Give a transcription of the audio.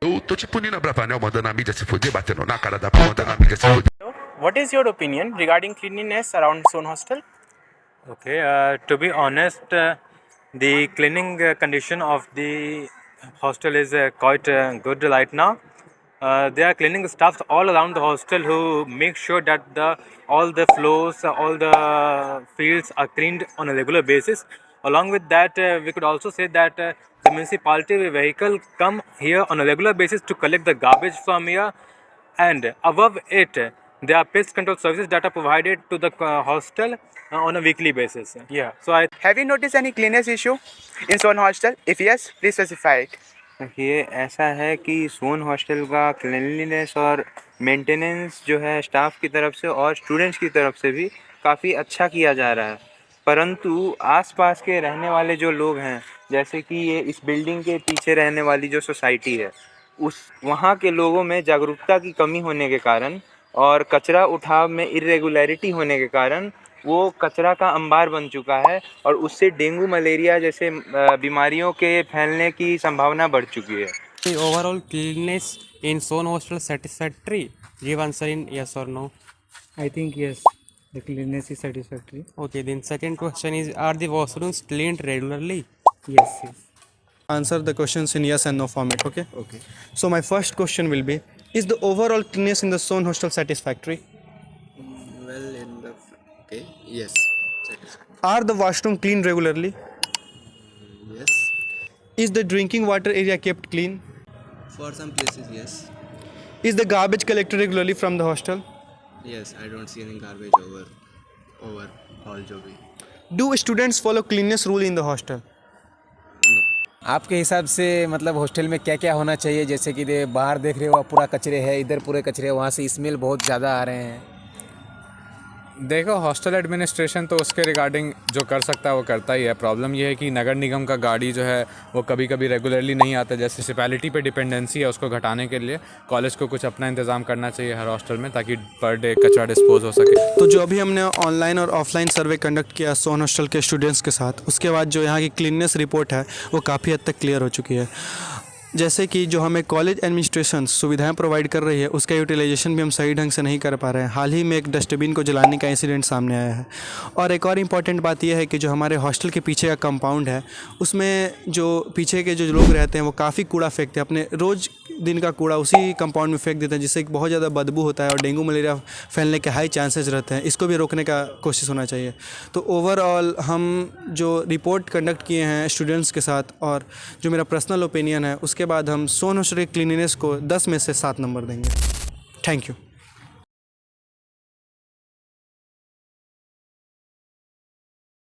Eu tô te punindo a Bravanel, mandando a mídia se fuder, batendo na cara da mandando a mídia se fuder. What is your opinion regarding cleanliness around Sohn Hostel? Okay, to be honest, the cleaning condition of the hostel is quite good right now. There are cleaning staffs all around the hostel who make sure that all the floors, all the fields are cleaned on a regular basis. Along with that, we could also say that the municipality vehicle come here on a regular basis to collect the garbage from here, and above it, there are pest control services that are provided to the hostel on a weekly basis. Yeah. So I Have you noticed any cleanliness issue in Sohn Hostel? If yes, please specify it. ये ऐसा है कि सोन hostel का cleanliness और maintenance जो है staff की तरफ से और स्टूडेंट्स की तरफ से भी काफ़ी अच्छा किया जा रहा है, परंतु आसपास के रहने वाले जो लोग हैं, जैसे कि ये इस बिल्डिंग के पीछे रहने वाली जो सोसाइटी है, उस वहाँ के लोगों में जागरूकता की कमी होने के कारण और कचरा उठाव में इरेगुलरिटी होने के कारण वो कचरा का अंबार बन चुका है और उससे डेंगू मलेरिया जैसे बीमारियों के फैलने की संभावना बढ़ चुकी है. The overall cleanliness in Sohn Hostel satisfactory? Give answer in yes or no. I think yes, the cleanliness is satisfactory. Okay, then second question is, are the washrooms cleaned regularly? Yes, yes. Answer the questions in yes and no format. Okay. So my first question will be: is the overall cleanliness in the Sohn Hostel satisfactory? Yes. Are the washroom cleaned regularly? Yes. Is the drinking water area kept clean? For some places, yes. Is the garbage collected regularly from the hostel? Yes, I don't see any garbage over hall जो भी. Do students follow cleanliness rule in the hostel? आपके हिसाब से मतलब hostel में क्या क्या होना चाहिए? जैसे कि बाहर देख रहे हो आप पूरा कचरे है, इधर पूरे कचरे, वहाँ से स्मेल बहुत ज़्यादा आ रहे हैं. देखो, हॉस्टल एडमिनिस्ट्रेशन तो उसके रिगार्डिंग जो कर सकता है वो करता ही है. प्रॉब्लम ये है कि नगर निगम का गाड़ी जो है वो कभी कभी रेगुलरली नहीं आता. जैसे म्यूनिसिपैलिटी पे डिपेंडेंसी है, उसको घटाने के लिए कॉलेज को कुछ अपना इंतज़ाम करना चाहिए हर हॉस्टल में, ताकि पर डे कचरा डिस्पोज हो सके. तो जो अभी हमने ऑनलाइन और ऑफलाइन सर्वे कंडक्ट किया सोहन हॉस्टल के स्टूडेंट्स के साथ, उसके बाद जो यहाँ की क्लीननेस रिपोर्ट है वो काफ़ी हद तक क्लियर हो चुकी है. जैसे कि जो हमें कॉलेज एडमिनिस्ट्रेशन सुविधाएं प्रोवाइड कर रही है उसका यूटिलाइजेशन भी हम सही ढंग से नहीं कर पा रहे हैं. हाल ही में एक डस्टबिन को जलाने का इंसिडेंट सामने आया है. और एक और इम्पॉर्टेंट बात यह है कि जो हमारे हॉस्टल के पीछे का कंपाउंड है उसमें जो पीछे के जो लोग रहते हैं वो काफ़ी कूड़ा फेंकते हैं, अपने रोज़ दिन का कूड़ा उसी कंपाउंड में फेंक देते हैं, जिससे बहुत ज़्यादा बदबू होता है और डेंगू मलेरिया फैलने के हाई चांसेस रहते हैं. इसको भी रोकने का कोशिश होना चाहिए. तो ओवरऑल हम जो रिपोर्ट कंडक्ट किए हैं स्टूडेंट्स के साथ और जो मेरा पर्सनल ओपिनियन है, उसके बाद हम सोहन हॉस्टल के क्लीनिनेस को 10 में से 7 नंबर देंगे. Thank you.